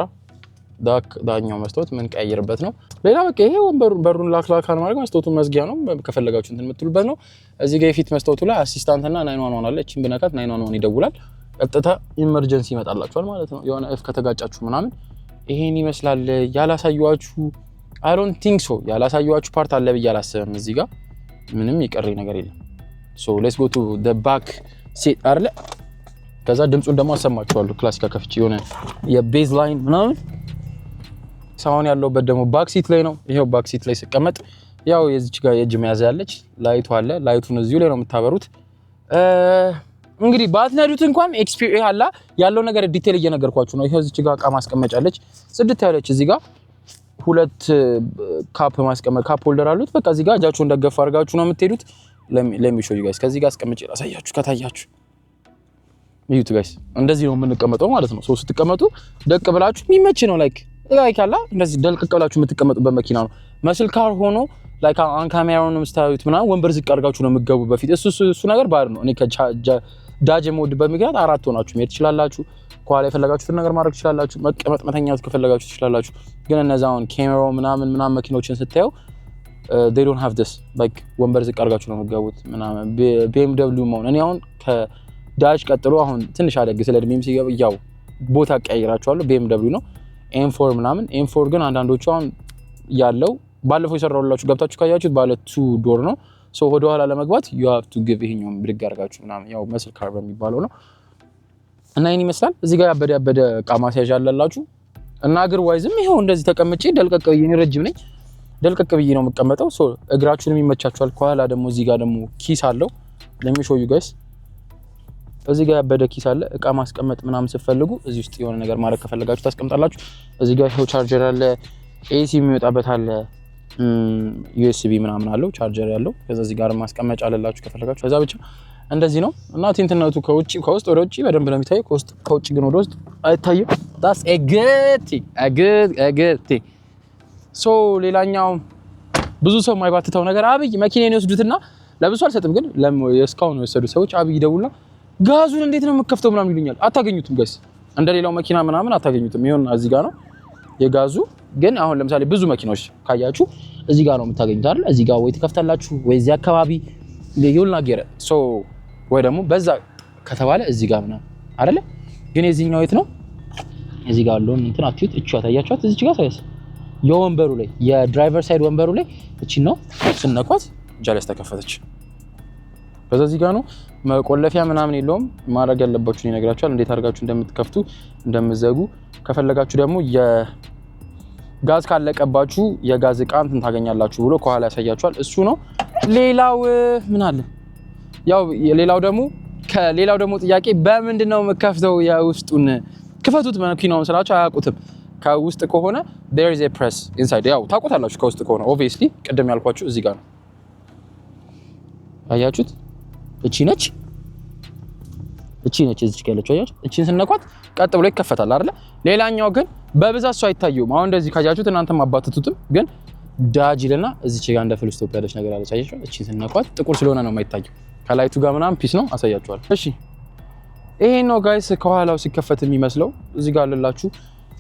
ዳኛው መስታወት ምን ቀያየርበት ነው ሌላ በቃ ይሄ በሩን ላክላካን ማለት መስታወቱን መዝጊያ ነው ከፈለጋችሁ እንትን የምትሉበት ነው እዚህ ጋር የፊት መስታወቱ ላይ አሲስታንት እና 911 አለ እቺን ብነካት 911 ይደውላል ቀጥታ ኢመርጀንሲ ይመጣላችኋል ማለት ነው የሆነ እፍ ከተጋጫችሁ ምናምን ይሄን ይመስላል ያላሳዩዋችሁ I don't think so ያላሳዩዋችሁ ፓርት አለ ብዬ አላስብም እዚህ ጋር ምንም ይቀርኝ ነገር የለም so let's go to the back seat አይደለ ከዛ ድምጹን ደግሞ አሰማችኋለሁ ክላሲካ ከፍቼ የሆነ የቤዝ ላይን ምናምን ሳውን ያለውበት ደግሞ ባክ ሲት ላይ ነው ይሄው ባክ ሲት ላይ ሲቀመጥ ያው የዚች ጋር የእጅ መያዣ ያለች ላይቱ አለ ላይቱን እዚሁ ላይ ነው የምታበሩት እንግዲህ ባትነዱት እንኳን ኤክስፒሪየንስ አላ ያለው ነገር ዲቴል እየነገርኳችሁ ነው ይሄው እዚች ጋር እቃ ማስቀመጫ አለች ጽድት ያለች እዚህ ጋር ሁለት ካፕ ማስቀመጥ ካፕ ሆልደር አሉት በቃ እዚህ ጋር እጃችሁን ደገፍ አድርጋችሁ ነው የምትሄዱት ለሚሾው you guys ከዚህ ጋር አስቀምጬ ላሳያችሁ ከታያችሁ ይዩት ጋይስ እንደዚህ ነው የምንቀመጠው ማለት ነው ሶስት ስትቀመጡ ደቅ ብላችሁ የሚመች ነው ላይክ አላ እንደዚህ ደልቅ ብላችሁ የምትቀመጡበት መኪና ነው መስል ካር ሆኖ ላይክ አን ካሜራውን መስታወት ምናምን ወንበር ዝቅ አድርጋችሁ ነው የምትገቡ በፊት እሱ ነገር ባር ነው እኔ ከዳጅ ሞድ በሚግራት አራት ሆናችሁ መሄድ ትችላላችሁ ኳላ የፈለጋችሁትን ነገር ማድረግ ትችላላችሁ መቀመጥ መተኛት ከፈለጋችሁ ትችላላችሁ ግን እነዛውን ካሜራው ምናምን መኪኖችን ስታዩ they don't have this like ወንበር ዝቅ አድርጋችሁ ነው የምትገቡት ምናምን BMW ማውን እኔ አሁን ከዳጅ ቀጥሎ አሁን ትንሽ አደግ ስለድሜም ሲገባ ያው ቦታ ቀይራችኋለሁ BMW ነው M4 ምናምን M4 ግን አንዳንዶቹ አሁን ያለው ባለፈው ይሰራውላችሁ ገብታችሁ ካያችሁት ባለ 2 ዶር ነው ሶ ወደ ኋላ ለመግባት you have to give ይሄኛውን ብድግ አድርጋችሁ ምናምን ያው መስል ካር በሚባለው ነው እና ይሄን ይመስላል እዚህ ጋር ያበደ እቃ ማስያዣ አለላችሁ እና እግር ዋይዝም ይሄው እንደዚህ ተቀምጬ ደልቀቅ ብዬ ነው ረጅም ነኝ ደልቀቅ ብዬ ነው የምቀመጠው ሶ እግራችሁንም ይመቻችኋል ከኋላ ደግሞ እዚህ ጋር ደግሞ ኪስ አለው let me show you guys እዚህ ጋር ያበደ ኪስ አለ እቃ ማስቀመጥ ምናምን ስትፈልጉ እዚህ ውስጥ የሆነ ነገር ማድረግ ከፈለጋችሁ ታስቀምጣላችሁ እዚህ ጋር ይሄው ቻርጀር አለ ኤሲ የሚወጣበት አለ USB ምናምን አለው ቻርጀር ያለው ከዛ እዚህ ጋር ማስቀመጫ አለላችሁ ከፈለጋችሁ ከዛ ብቻ እንደዚህ ነው እና ቲንትነቱ ከውስጥ ወደ ውጪ በደንብ ነው የሚታየው ከውጭ ግን ወደ ውስጥ አይታየም that's a good thing ሶ ሌላኛው ብዙ ሰው የማይባትተው ነገር አብይ መኪናን ይወስዱትና ለብዙ አልሰጥም ግን የስካውን የወሰዱ ሰዎች አብይ ደውልና ጋዙን እንዴት ነው የምከፍተው ምናምን ይሉኛል አታገኙትም ጋይስ እንደሌላው መኪና ምናምን አታገኙትም ይሁን እዚህ ጋር ነው የጋዙ ግን አሁን ለምሳሌ ብዙ መኪናዎች ካያችሁ እዚህ ጋር ነው የምታገኙት አይደል እዚህ ጋር ወይ ተከፍታላችሁ ወይ እዚህ አካባቢ ይውልና ገረ ሶ ወይ ደግሞ በዛ ከተባለ እዚህ ጋር ምናምን አይደለ ግን የዚህኛው የት ነው እዚህ ጋር ያለውን እንትን አትዩት። እቺ ታያችኋት እዚህ ጋር ሳይስ የወንበሩ ላይ የድራይቨር ሳይድ ወንበሩ ላይ እቺ ነው ስነኳት ጃለስ ተከፈተች። ከዛ እዚህ ጋር ነው መቆለፊያ ምናምን የለውም። ማድረግ ያለባችሁ ይነግራችኋል እንዴት አድርጋችሁ እንደምትከፍቱ እንደምትዘጉ። ከፈለጋችሁ ደግሞ የጋዝ ካለቀባችሁ የጋዝ ዕቃ እንትን ታገኛላችሁ ብሎ ከኋላ ያሳያችኋል። እሱ ነው። ሌላው ምን አለ? ያው ሌላው ደግሞ ጥያቄ በምንድን ነው የምከፍተው? የውስጡን ክፈቱት መኪናውን ስላችሁ አያውቁትም። ከውስጥ ከሆነ there is a press inside ያው ታውቁታላችሁ። ከውስጥ ከሆነ obviously ቅድም ያልኳችሁ እዚህ ጋር ነው። አያችሁት? እቺ ነች እዚህ ጋር ያለችው አያችሁ? እቺን ስነኳት ቀጥ ብሎ ይከፈታል አይደል? ሌላኛው ግን በብዛት ሰው አይታየውም። አሁን እንደዚህ ካያችሁት እናንተም አባትቱትም ግን ዳጅልና እዚች ጋር እንደ ፍልስቶፕ ያለች ነገር አለች አያችሁ? እቺን ስነኳት ጥቁር ስለሆነ ነው የማይታየው። ከላይቱ ጋር ምናምን ፒስ ነው አሳያችኋለሁ። እሺ ይሄ ነው ጋይስ ከኋላው ሲከፈት የሚመስለው። እዚህ ጋር አለላችሁ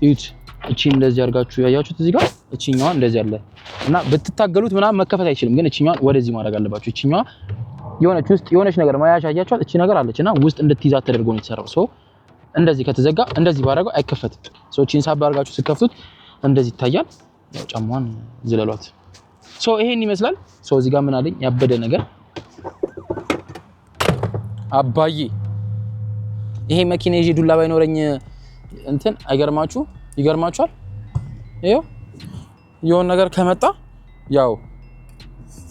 እዩት። እቺን እንደዚህ አድርጋችሁ ያያችሁት እዚህ ጋር እቺኛዋ እንደዚህ አለ እና ብትታገሉት ምናምን መከፈት አይችልም። ግን እቺኛዋን ወደዚህ ማድረግ አለባችሁ። እቺኛዋ የሆነች ነገር ማያሻ ያያችኋት እቺ ነገር አለችና ውስጥ እንድትይዛት ተደርጎ ነው የተሰራው። ሶ እንደዚህ ከተዘጋ እንደዚህ ባደረገው አይከፈትም። ሶ እቺን ሳብ አድርጋችሁ ስትከፍቱት እንደዚህ ይታያል። ያው ጫማዋን ዝለሏት። ሶ ይሄን ይመስላል። ሶ እዚህ ጋር ምን አለኝ ያበደ ነገር አባዬ ይሄ መኪና ይዤ ዱላ ባይኖረኝ እንትን ይገርማችኋል። ይሄው የሆነ ነገር ከመጣ ያው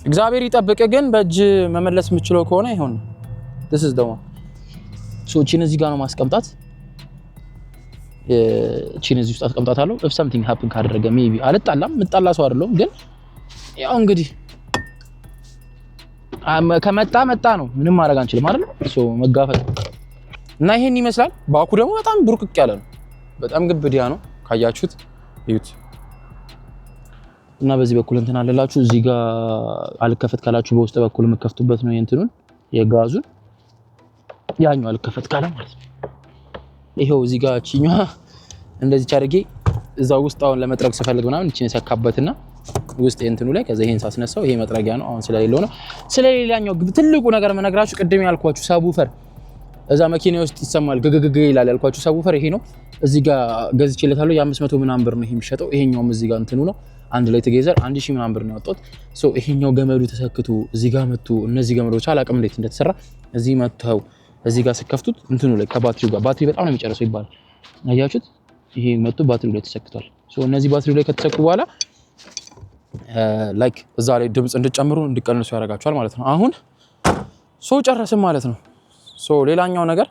እግዚአብሔር ይጠብቅ። ግን በእጅ መመለስ የምችለው ከሆነ ይሁን this is the one so እቺን እዚህ ጋር ነው ማስቀምጣት። እቺን እዚህ ውስጥ አስቀምጣታለሁ። if something happen ካደረገ maybe አልጣላም ምጣላ ሰው አይደለም። ግን ያው እንግዲህ ከመጣ ነው ምንም ማድረግ አንችልም አይደል? so መጋፈጥ እና ይሄን ይመስላል። ባኩ ደግሞ በጣም ቡርቅቅ ያለ ነው። በጣም ግብዲያ ነው ካያችሁት እዩት። እና በዚህ በኩል እንትን አለላችሁ። እዚህ ጋር አልከፈት ካላችሁ በውስጥ በኩል የምትከፍቱበት ነው የእንትኑን የጋዙን ያኛው አልከፈት ካለ ማለት ነው። ይሄው እዚህ ጋር እቺኛዋ እንደዚህ አድርጌ እዛ ውስጥ አሁን ለመጥረግ ስፈልግ ምናምን እቺን ሰካበትና ውስጥ የእንትኑ ላይ ከዛ ይሄን ሳስነሳው ይሄ መጥረጊያ ነው። አሁን ስለሌለው ነው። ስለሌላኛው ትልቁ ነገር መነግራችሁ ቅድም ያልኳችሁ ሳቡፈር እዛ መኪና ውስጥ ይሰማል ግግግግ ይላል ያልኳችሁ ሳቡፈር ይሄ ነው። እዚህ ጋር ገዝቼለታለሁ የ500 ምናምን ብር ነው ይሄ የሚሸጠው። ይሄኛውም እዚህ ጋር እንትኑ ነው አንድ ላይ ተገይዘር 1000 ምናምን ብር ነው ያወጣሁት። ሶ ይሄኛው ገመዱ ተሰክቱ እዚህ ጋር መጥቶ እነዚህ ገመዶች አላቅም እንዴት እንደተሰራ እዚህ መጥተው እዚህ ጋር ስከፍቱት እንትኑ ላይ ከባትሪው ጋር ባትሪ በጣም ነው የሚጨርሰው ይባላል። አያችሁት? ይሄ መጥቶ ባትሪው ላይ ተሰክቷል። ሶ እነዚህ ባትሪው ላይ ከተሰኩ በኋላ ላይክ እዛ ላይ ድምጽ እንድጨምሩ እንድቀንሱ ያደርጋቸዋል ማለት ነው። አሁን ሶ ጨረስን ማለት ነው። ሶ ሌላኛው ነገር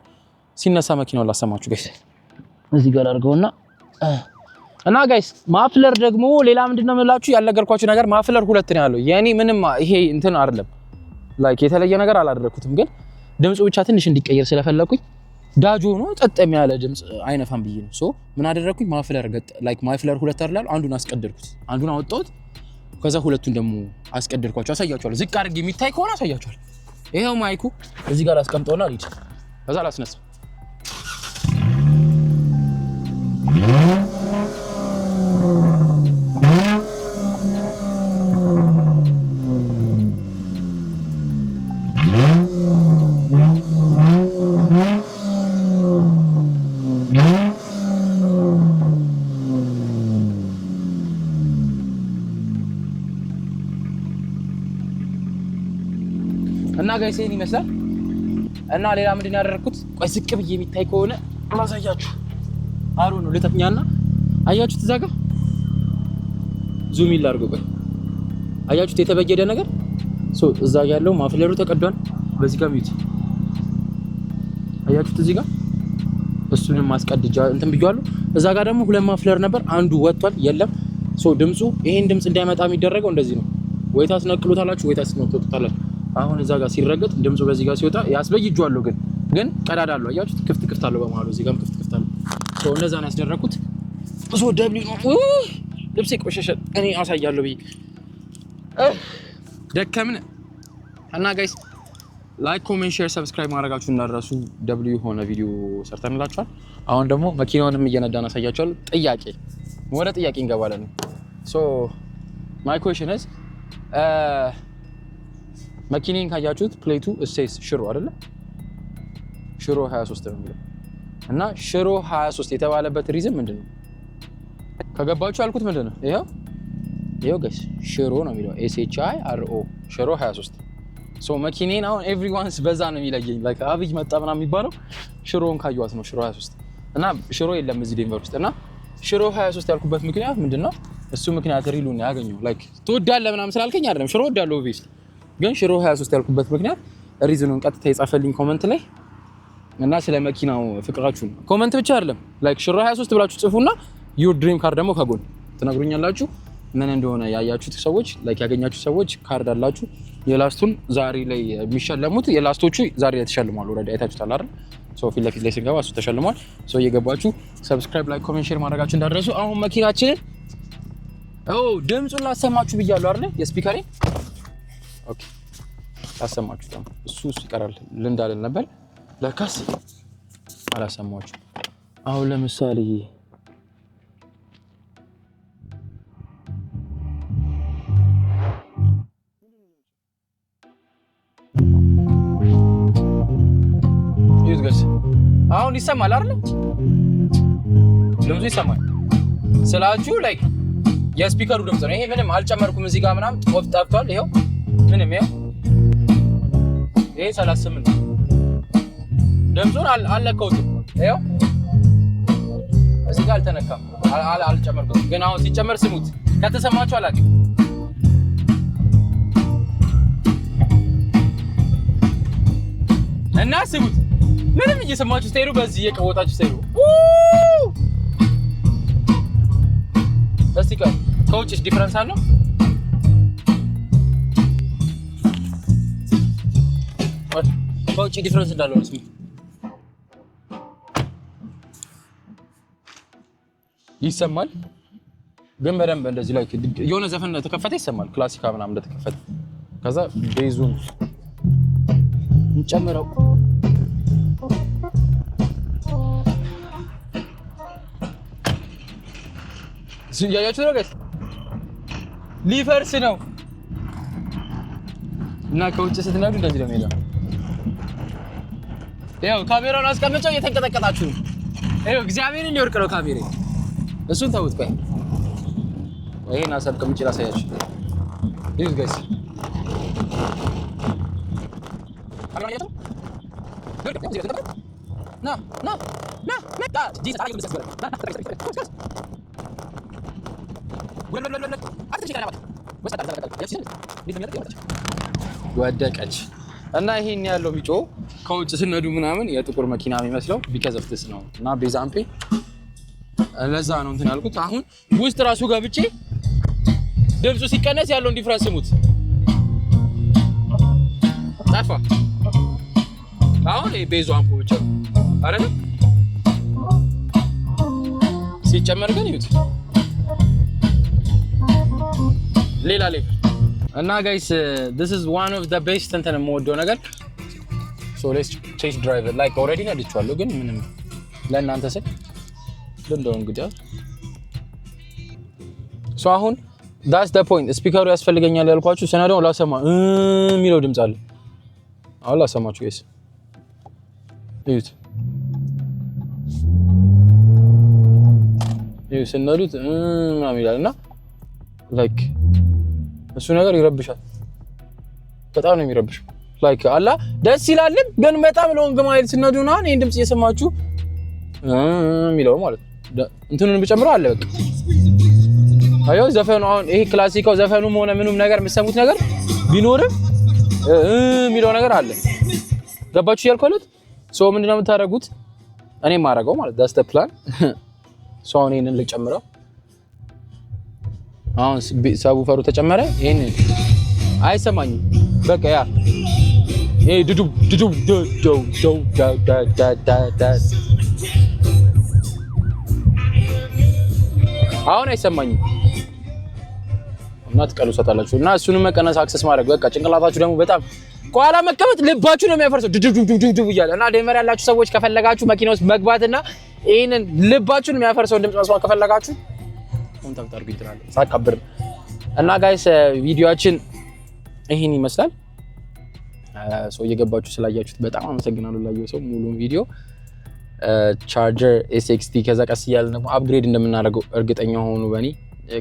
ሲነሳ መኪናውን ላሰማችሁ ጋይስ። እዚህ ጋር አድርገውና እና ጋይስ ማፍለር ደግሞ ሌላ ምንድነው የምላችሁ ያልነገርኳችሁ ነገር ማፍለር ሁለት ነው ያለው። የኔ ምንም ይሄ እንትን አይደለም ላይክ የተለየ ነገር አላደረኩትም። ግን ድምጹ ብቻ ትንሽ እንዲቀየር ስለፈለኩኝ ዳጆ ነው ጸጥም ያለ ድምጽ አይነፋም ብዬ ነው። ሶ ምን አደረኩኝ ማፍለር ላይክ ማፍለር ሁለት አይደል አንዱን አስቀደድኩት፣ አንዱን አወጣሁት። ከዛ ሁለቱን ደግሞ አስቀደድኳቸው። አሳያችኋለሁ። ዝቅ አድርጌ የሚታይ ከሆነ አሳያችኋለሁ። ይሄው ማይኩ እዚህ ጋር አስቀምጠውና ልጅ ከዛ ላስነሳ እና ጋይስ ይሄን ይመስላል። እና ሌላ ምንድን ያደረኩት ቆይ ዝቅ ብዬ የሚታይ ከሆነ ማሳያችሁ አሩ ነው ለተኛና አያችሁት እዛ ጋር ዙም ይል አድርጎ ቆይ አያችሁት የተበየደ ነገር ሶ እዛ ጋር ያለው ማፍለሩ ተቀዷል። በዚህ ጋር ሚዩት አያችሁት እዚህ ጋር እሱንም ማስቀድጃ እንትን ብያለሁ። እዛ ጋር ደግሞ ሁለት ማፍለር ነበር አንዱ ወጥቷል የለም። ሶ ድምጹ ይሄን ድምጽ እንዳይመጣ የሚደረገው እንደዚህ ነው። ወይ ታስነቅሉታላችሁ ወይ ታስነቅሉታላችሁ። አሁን እዛ ጋር ሲረገጥ ድምጹ በዚህ ጋር ሲወጣ ያስበይጇለሁ። ግን ቀዳዳ አለው አያችሁት ክፍት አለው በመሃሉ እዚህ ጋርም ክፍት አለው። ሶ እንደዛ ነው ያስደረኩት። ሶ ደብሊው ነው ልብሴ ቆሸሸ እኔ አሳያለሁ ብዬ ደከምን። እና ጋይስ ላይክ ኮሜንት ሼር ሰብስክራይብ ማድረጋችሁ እንዳትረሱ። ደብሊው ሆነ ቪዲዮ ሰርተንላችኋል። አሁን ደግሞ መኪናውንም እየነዳን አሳያችኋለሁ። ወደ ጥያቄ እንገባለን። ሶ ማይ ኩዌስቸን ኢዝ መኪናን ካያችሁት ፕሌቱ እሴስ ሽሮ አይደለ? ሽሮ 23 ነው የሚለው እና ሽሮ 23 የተባለበት ሪዝን ምንድነው? ከገባችሁ ያልኩት ምንድነው? ይሄው ጋይስ ሽሮ ነው የሚለው SHIRO ሽሮ 23 ሶ መኪኔን አሁን ኤቭሪዋንስ በዛ ነው የሚለየኝ ላይክ አብይ መጣ ምናምን የሚባለው ሽሮን ካዩዋት ነው ሽሮ 23 እና ሽሮ የለም እዚህ ዴንቨር ውስጥ እና ሽሮ 23 ያልኩበት ምክንያት ምንድነው? እሱ ምክንያት ሪሉን ያገኘው ላይክ ትወዳለህ ምናምን ስላልከኝ አይደለም ሽሮ ወዳለው ኦብቪየስሊ ግን ሽሮ 23 ያልኩበት ምክንያት ሪዝኑን ቀጥታ የጻፈልኝ ኮሜንት ላይ እና ስለ መኪናው ፍቅራችሁን ኮሜንት ብቻ አይደለም ላይክ ሽሮ 23 ብላችሁ ጽፉና ዩር ድሪም ካር ደግሞ ከጎን ትነግሩኛላችሁ ምን እንደሆነ ያያችሁት ሰዎች ላይክ ያገኛችሁ ሰዎች ካርድ አላችሁ የላስቱን ዛሬ ላይ የሚሸለሙት የላስቶቹ ዛሬ ላይ ተሸልሟል ኦሬዲ አይታችሁታል አይደል ሶ ፊት ለፊት ላይ ስንገባ እሱ ተሸልሟል ሶ እየገባችሁ ሰብስክራይብ ላይክ ኮሜንት ሼር ማድረጋችሁ እንዳትረሱ አሁን መኪናችንን ድምጹን ላሰማችሁ ብያለሁ አይደል የስፒከሬ ኦኬ ላሰማችሁ ደግሞ እሱ ይቀራል ልንዳል ነበር ለካስ አላሰማችሁ አሁን ለምሳሌ አሁን ይሰማል አይደል? ድምፁ ይሰማል ስላችሁ ላይክ የስፒከሩ ድምጽ ነው። ይሄ ምንም አልጨመርኩም እዚህ ጋር ምናምን ኦፍ ጠፍቷል። ይሄው ምንም ይሄው ይሄ 38 ድምፁን አልለካሁትም። ይሄው እዚህ ጋር አልተነካም አልጨመርኩም። ግን አሁን ሲጨመር ስሙት ከተሰማችሁ አላውቅም እና ስሙት ምንም እየሰማችሁ ስትሄዱ በዚህ እየቀወጣችሁ ስትሄዱ እስቲ ከውጭስ ዲፈረንስ አለው? ከውጭ ዲፈረንስ እንዳለው ነው ይሰማል ግን በደንብ እንደዚህ ላይ የሆነ ዘፈን ተከፈተ ይሰማል ክላሲካ ምናምን እንደተከፈተ ከዛ ቤዙን እንጨምረው ያያችሁ ነው ጋይስ ሊፈርስ ነው እና ከውጭ ስትነዱ እንደዚህ ነው የሚለው ያው ካሜራውን አስቀምጨው እየተንቀጠቀጣችሁ ነው ያው እግዚአብሔርን ሊወርቅ ነው ካሜራው እሱን ተውት ቆይ ይሄን አስቀምጬ ላሳያችሁ ይሄስ ጋይስ አላየቱ ና መጣ ጂሰስ አይ ነው ሰስበረ ወደቀች እና ይሄን ያለው ቢጮ ከውጭ ስነዱ ምናምን የጥቁር መኪና የሚመስለው ቢካዝ ኦፍ ዲስ ነው እና ቤዛምፔ ለዛ ነው እንትን ያልኩት አሁን ውስጥ ራሱ ገብቼ ድምፁ ሲቀነስ ያለውን ዲፍረንስ ስሙት ጠፋ አሁን ቤዙ አምፖ ብቻ አይደል ሲጨመር ግን ይሁት ሌላ ሌቭል እና ጋይስ this is one of the best እንትን የምወደው ነገር so let's change driver like already ነድቻለሁ ግን ምንም ለእናንተ ስል እንደው እንግዲህ so አሁን that's the point ስፒከሩ ያስፈልገኛል ያልኳችሁ ሰነደው ላሰማ የሚለው ድምጽ አለ አሁን ላሰማችሁ ጋይስ እዩት ይሄ ሰነዱት ምናምን ይላልና like እሱ ነገር ይረብሻል በጣም ነው የሚረብሽው ላይክ አላ ደስ ይላል ግን በጣም ሎንግ ማይል ስነዱና እኔ ድምጽ እየሰማችሁ የሚለው ማለት እንትኑን ብጨምረው አለ በቃ አዮ ዘፈኑ አሁን ይሄ ክላሲካው ዘፈኑም ሆነ ምንም ነገር የምትሰሙት ነገር ቢኖርም የሚለው ነገር አለ ገባችሁ ያልኩት ሶ ምንድነው የምታረጉት እኔ ማረጋው ማለት that's the plan ሶ እኔን ልጨምረው አሁን ሰቡፈሩ ተጨመረ ይሄን አይሰማኝም በቃ ያ ይሄ ዱዱ አሁን አይሰማኝም እና ትቀሉሳታላችሁ እና እሱንም መቀነስ አክሰስ ማድረግ በቃ ጭንቅላታችሁ ደግሞ በጣም ቋላ መቀመጥ ልባችሁ ነው የሚያፈርሰው ዱዱ ይያለ እና ዴንቨር ያላችሁ ሰዎች ከፈለጋችሁ መኪና ውስጥ መግባትና ይሄንን ልባችሁን የሚያፈርሰው ድምጽ መስማት ከፈለጋችሁ ኮንታክት አድርጉኝ ትላለህ ሳቀብር እና ጋይስ ቪዲዮአችን ይሄን ይመስላል ሶ እየገባችሁ ስላያችሁት በጣም አመሰግናለሁ ላየው ሰው ሙሉን ቪዲዮ ቻርጀር ኤስ60 ከዛ ቀስ እያልን ደግሞ አፕግሬድ እንደምናደርገው እርግጠኛ ሆኑ በኔ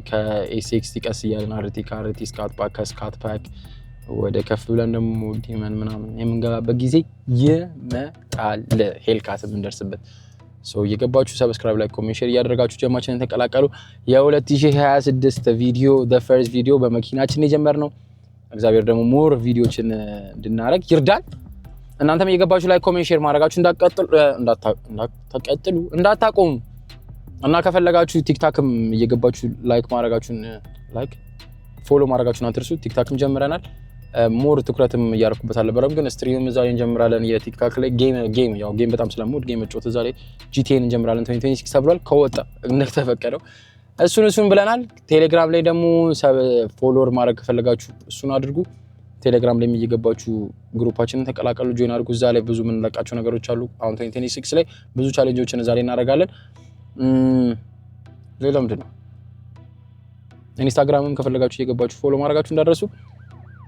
ከኤስ60 ቀስ እያልን አርቲ ከአርቲ ስካት ፓክ ከስካት ፓክ ወደ ከፍ ብለን ደግሞ ዲመን ምናምን የምንገባበት ጊዜ ይመጣል። ሄልካት የምንደርስበት ሰው እየገባችሁ ሰብስክራይብ ላይ ኮሜንት ሼር እያደረጋችሁ ጀማችንን ተቀላቀሉ። የ2026 ቪዲዮ the first ቪዲዮ በመኪናችን የጀመርነው እግዚአብሔር ደግሞ ሞር ቪዲዮችን እንድናረግ ይርዳል። እናንተም እየገባችሁ ላይ ኮሜንት ሼር ማድረጋችሁ እንዳታቆሙ እና ከፈለጋችሁ ቲክታክም እየገባችሁ ላይክ ማድረጋችሁን ፎሎ ማድረጋችሁን አትርሱ። ቲክታክም ጀምረናል። ሞር ትኩረትም እያደረኩበት አልነበረም፣ ግን ስትሪም እዛ ላይ እንጀምራለን። የቲክታክ ላይ ጌም በጣም ስለምወድ ጌም መጫወት እዛ ላይ ጂቲኤን እንጀምራለን 2026 ተብሏል። ከወጣ እንደተፈቀደው እሱን ብለናል። ቴሌግራም ላይ ደግሞ ፎሎወር ማድረግ ከፈለጋችሁ እሱን አድርጉ። ቴሌግራም ላይ እየገባችሁ ግሩፓችንን ተቀላቀሉ፣ ጆይን አድርጉ። እዛ ላይ ብዙ የምንለቃቸው ነገሮች አሉ። አሁን 2026 ላይ ብዙ ቻሌንጆችን እዛ ላይ እናደርጋለን። ሌላ ምንድን ነው ኢንስታግራምም ከፈለጋችሁ እየገባችሁ ፎሎ ማድረጋችሁ እንዳደረሱ።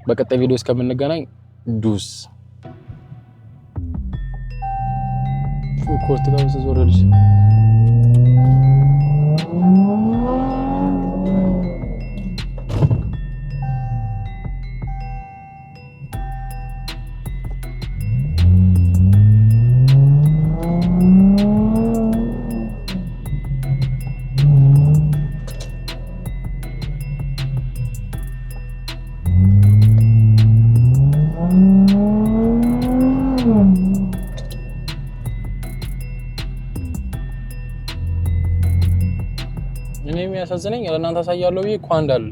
በቀጣይ ቪዲዮ እስከምንገናኝ ዱስ ኮርት ጋር ዘወረልሽ እኔ የሚያሳዝነኝ ለእናንተ አሳያለሁ ብዬ እኮ አንድ አለ